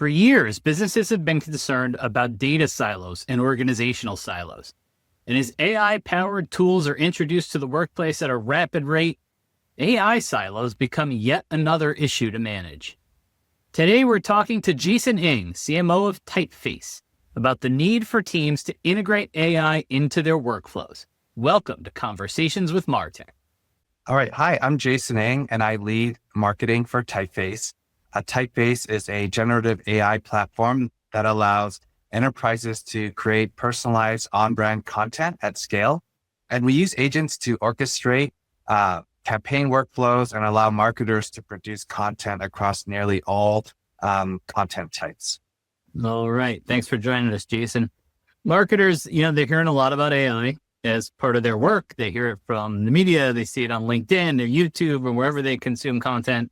For years, businesses have been concerned about data silos and organizational silos. And as AI-powered tools are introduced to the workplace at a rapid rate, AI silos become yet another issue to manage. Today, we're talking to Jason Ng, CMO of Typeface, about the need for teams to integrate AI into their workflows. Welcome to Conversations with MarTech. All right. Hi, I'm Jason Ng, and I lead marketing for Typeface. Typeface is a generative AI platform that allows enterprises to create personalized on-brand content at scale. And we use agents to orchestrate campaign workflows and allow marketers to produce content across nearly all content types. All right. Thanks for joining us, Jason. Marketers, they're hearing a lot about AI as part of their work. They hear it from the media. They see it on LinkedIn or YouTube or wherever they consume content.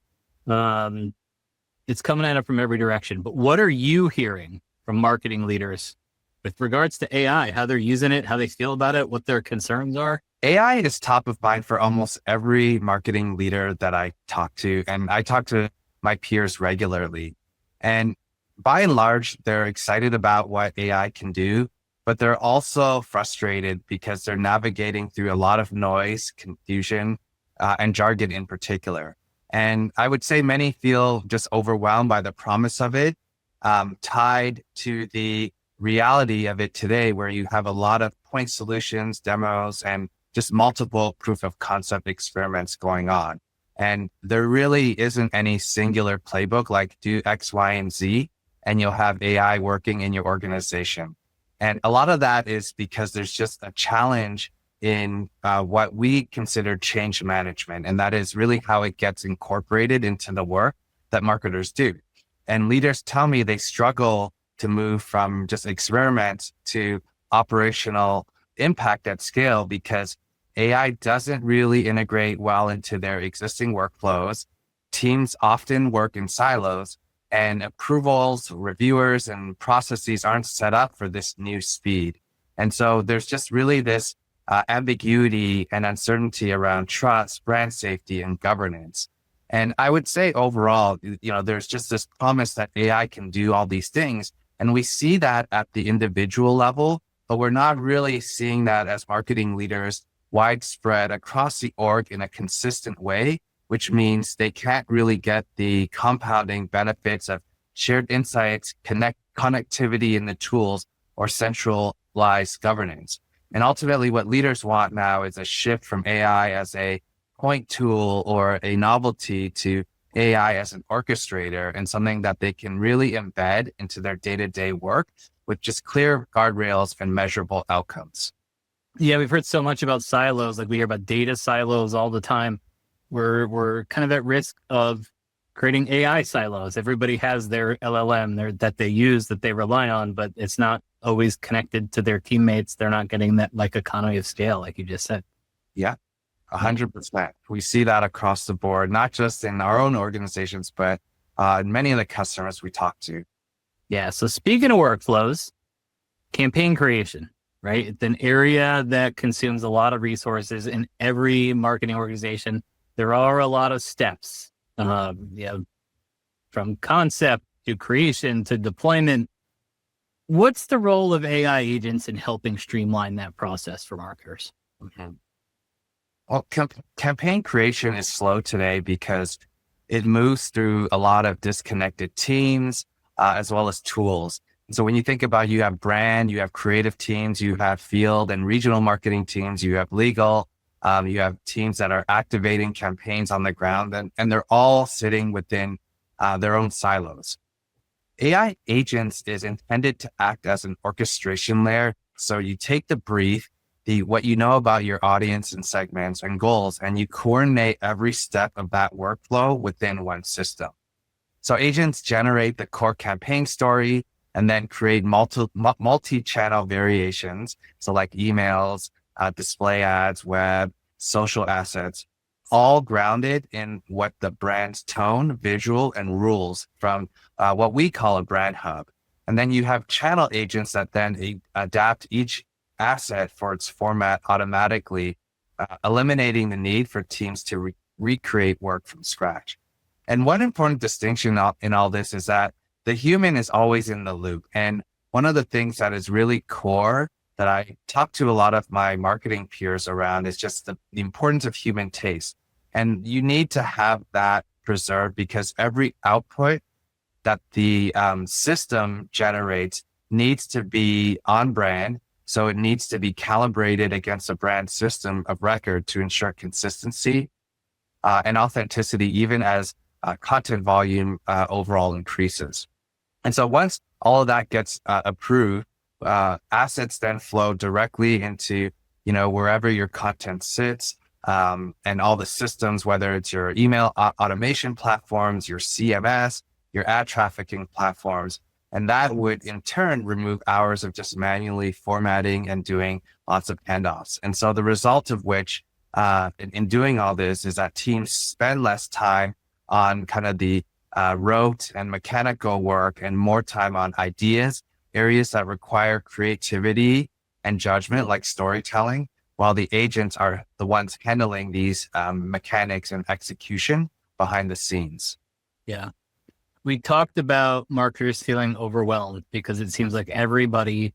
It's coming at it from every direction. But what are you hearing from marketing leaders with regards to AI, how they're using it, how they feel about it, what their concerns are? AI is top of mind for almost every marketing leader that I talk to, and I talk to my peers regularly. And by and large, they're excited about what AI can do, but they're also frustrated because they're navigating through a lot of noise, confusion, and jargon in particular. And I would say many feel just overwhelmed by the promise of it, tied to the reality of it today, where you have a lot of point solutions, demos, and just multiple proof of concept experiments going on. And there really isn't any singular playbook like do X, Y, and Z, and you'll have AI working in your organization. And a lot of that is because there's just a challenge in what we consider change management. And that is really how it gets incorporated into the work that marketers do. And leaders tell me they struggle to move from just experiments to operational impact at scale because AI doesn't really integrate well into their existing workflows. Teams often work in silos, and approvals, reviewers, and processes aren't set up for this new speed. And so there's just really this ambiguity and uncertainty around trust, brand safety, and governance. And I would say overall, there's just this promise that AI can do all these things. And we see that at the individual level, but we're not really seeing that as marketing leaders widespread across the org in a consistent way, which means they can't really get the compounding benefits of shared insights, connectivity in the tools, or centralized governance. And ultimately, what leaders want now is a shift from AI as a point tool or a novelty to AI as an orchestrator and something that they can really embed into their day-to-day work with just clear guardrails and measurable outcomes. Yeah, we've heard so much about silos. Like we hear about data silos all the time. We're kind of at risk of creating AI silos. Everybody has their LLM that they use, that they rely on, but it's not always connected to their teammates. They're not getting that like economy of scale, like you just said. Yeah, 100%. We see that across the board, not just in our own organizations, but in many of the customers we talk to. Yeah. So speaking of workflows, campaign creation, right? It's an area that consumes a lot of resources in every marketing organization. There are a lot of steps, from concept to creation to deployment. What's the role of AI agents in helping streamline that process for marketers? Mm-hmm. Well, campaign creation is slow today because it moves through a lot of disconnected teams as well as tools. So when you think about, you have brand, you have creative teams, you have field and regional marketing teams, you have legal, you have teams that are activating campaigns on the ground, and they're all sitting within their own silos. AI agents is intended to act as an orchestration layer. So you take the brief, what you know about your audience and segments and goals, and you coordinate every step of that workflow within one system. So agents generate the core campaign story and then create multi-channel variations. So like emails, display ads, web, social assets, all grounded in what the brand's tone, visual, and rules from what we call a brand hub. And then you have channel agents that then adapt each asset for its format automatically, eliminating the need for teams to recreate work from scratch. And one important distinction in all this is that the human is always in the loop. And one of the things that is really core that I talk to a lot of my marketing peers around is just the importance of human taste. And you need to have that preserved because every output that the system generates needs to be on brand. So it needs to be calibrated against a brand system of record to ensure consistency and authenticity, even as content volume overall increases. And so once all of that gets approved, assets then flow directly into, wherever your content sits, and all the systems, whether it's your email automation platforms, your CMS, your ad trafficking platforms. And that would in turn remove hours of just manually formatting and doing lots of handoffs. And so the result of which, in doing all this, is that teams spend less time on kind of the rote and mechanical work and more time on ideas, areas that require creativity and judgment, like storytelling, while the agents are the ones handling these mechanics and execution behind the scenes. Yeah. We talked about marketers feeling overwhelmed because it seems like everybody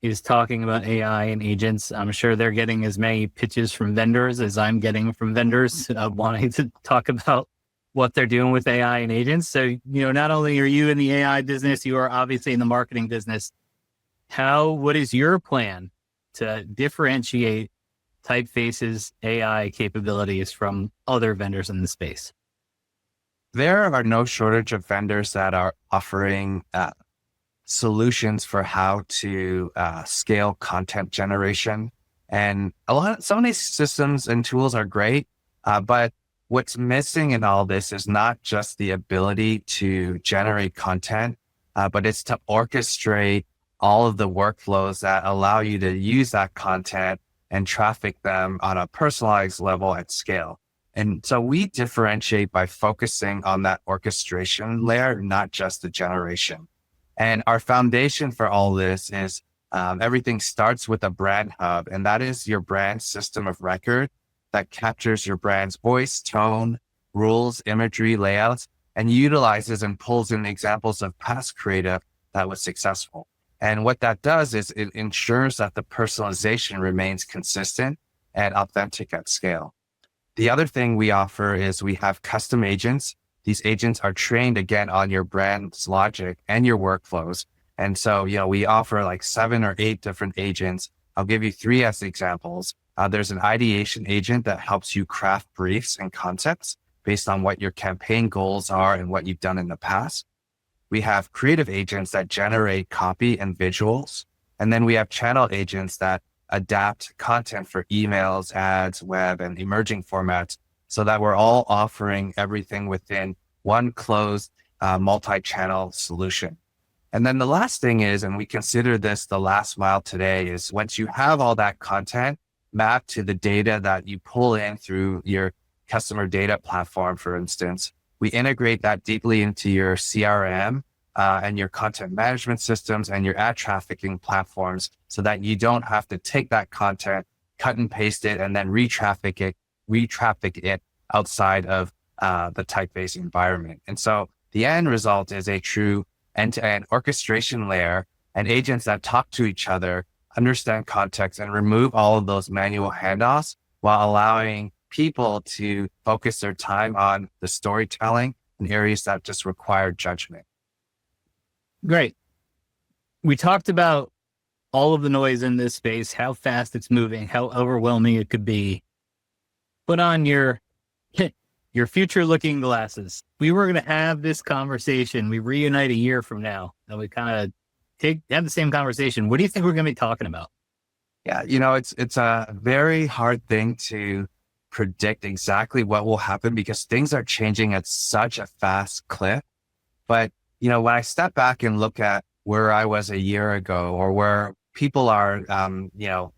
is talking about AI and agents. I'm sure they're getting as many pitches from vendors as I'm getting from vendors wanting to talk about what they're doing with AI and agents. So, not only are you in the AI business, you are obviously in the marketing business. What is your plan to differentiate Typeface's AI capabilities from other vendors in the space? There are no shortage of vendors that are offering solutions for how to scale content generation. And some of these systems and tools are great, but what's missing in all this is not just the ability to generate content, but it's to orchestrate all of the workflows that allow you to use that content and traffic them on a personalized level at scale. And so we differentiate by focusing on that orchestration layer, not just the generation. And our foundation for all this is everything starts with a brand hub, and that is your brand system of record that captures your brand's voice, tone, rules, imagery, layouts, and utilizes and pulls in examples of past creative that was successful. And what that does is it ensures that the personalization remains consistent and authentic at scale. The other thing we offer is we have custom agents. These agents are trained again on your brand's logic and your workflows. And so, we offer like 7 or 8 different agents. I'll give you 3 as examples. There's an ideation agent that helps you craft briefs and concepts based on what your campaign goals are and what you've done in the past. We have creative agents that generate copy and visuals. And then we have channel agents that adapt content for emails, ads, web, and emerging formats so that we're all offering everything within one closed multi-channel solution. And then the last thing is, and we consider this the last mile today, is once you have all that content mapped to the data that you pull in through your customer data platform, for instance, we integrate that deeply into your CRM and your content management systems and your ad trafficking platforms so that you don't have to take that content, cut and paste it, and then re-traffic it outside of the Typeface environment. And so the end result is a true end-to-end orchestration layer and agents that talk to each other, understand context, and remove all of those manual handoffs while allowing people to focus their time on the storytelling in areas that just require judgment. Great. We talked about all of the noise in this space, how fast it's moving, how overwhelming it could be. Put on your future looking glasses. We were going to have this conversation. We reunite a year from now and we kind of have the same conversation. What do you think we're going to be talking about? Yeah, it's a very hard thing to predict exactly what will happen because things are changing at such a fast clip. But, when I step back and look at where I was a year ago or where people are,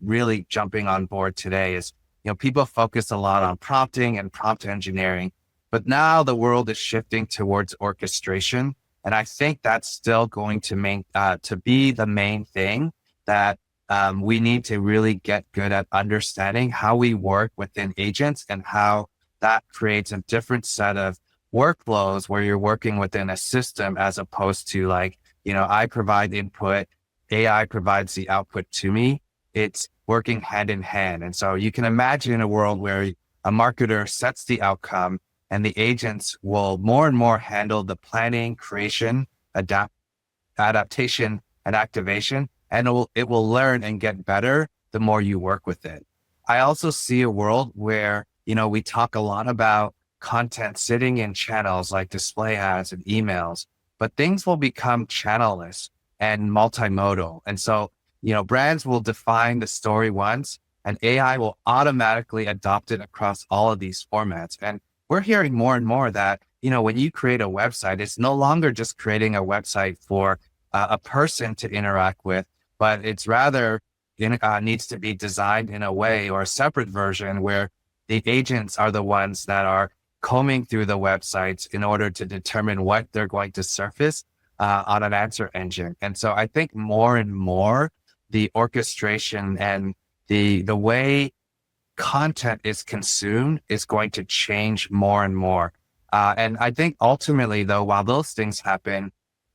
really jumping on board today is, people focus a lot on prompting and prompt engineering, but now the world is shifting towards orchestration. And I think that's still going to be the main thing that we need to really get good at understanding how we work within agents and how that creates a different set of workflows where you're working within a system as opposed to like, I provide input, AI provides the output to me. It's working hand in hand. And so you can imagine a world where a marketer sets the outcome and the agents will more and more handle the planning, creation, adaptation, and activation. And it will learn and get better the more you work with it. I also see a world where, we talk a lot about content sitting in channels like display ads and emails, but things will become channelless and multimodal. And so, brands will define the story once and AI will automatically adopt it across all of these formats. And we're hearing more and more that, when you create a website, it's no longer just creating a website for a person to interact with, but it's rather needs to be designed in a way or a separate version where the agents are the ones that are combing through the websites in order to determine what they're going to surface on an answer engine. And so I think more and more the orchestration and the way content is consumed is going to change more and more. And I think ultimately though, while those things happen,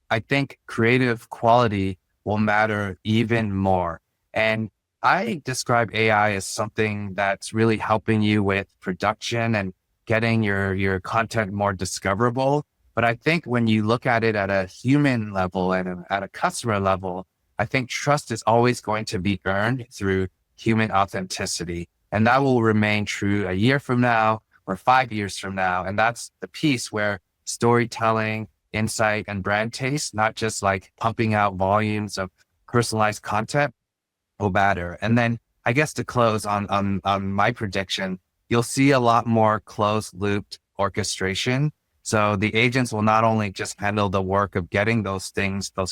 I think creative quality will matter even more. And I describe AI as something that's really helping you with production and getting your content more discoverable. But I think when you look at it at a human level and at a customer level, I think trust is always going to be earned through human authenticity. And that will remain true a year from now or 5 years from now. And that's the piece where storytelling, insight, and brand taste, not just like pumping out volumes of personalized content, will matter. And then I guess to close on my prediction, you'll see a lot more closed looped orchestration. So the agents will not only just handle the work of getting those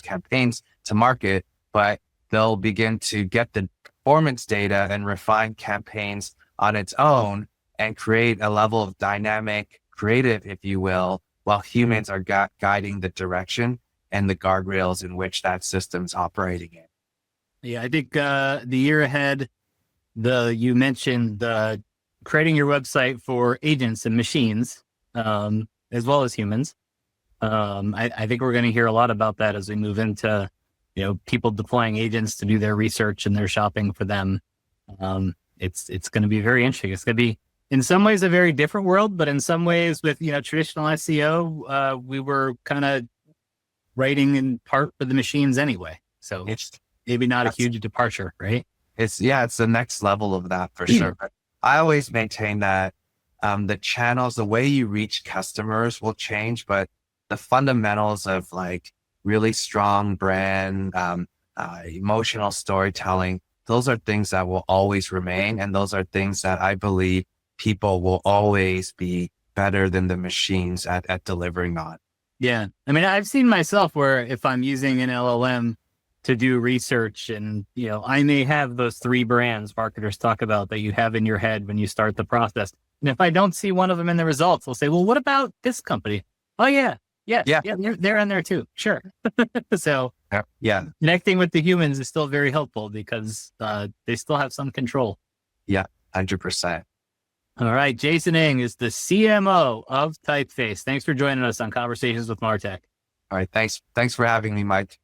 campaigns to market, but they'll begin to get the performance data and refine campaigns on its own and create a level of dynamic creative, if you will, while humans are guiding the direction and the guardrails in which that system's operating in. Yeah, I think the year ahead, you mentioned creating your website for agents and machines, as well as humans. I think we're going to hear a lot about that as we move into, people deploying agents to do their research and their shopping for them. It's going to be very interesting. It's going to be, in some ways, a very different world, but in some ways with, traditional SEO, we were kind of writing in part for the machines anyway. So it's maybe not a huge departure, right? It's the next level of that for sure. But I always maintain that the channels, the way you reach customers will change, but the fundamentals of like really strong brand, emotional storytelling, those are things that will always remain. And those are things that I believe people will always be better than the machines at delivering on. Yeah. I mean, I've seen myself where if I'm using an LLM to do research and, I may have those 3 brands marketers talk about that you have in your head when you start the process. And if I don't see one of them in the results, I'll say, well, what about this company? Oh yeah. They're in there too. Sure. So connecting with the humans is still very helpful because they still have some control. Yeah, 100%. All right. Jason Ng is the CMO of Typeface. Thanks for joining us on Conversations with MarTech. All right. Thanks for having me, Mike.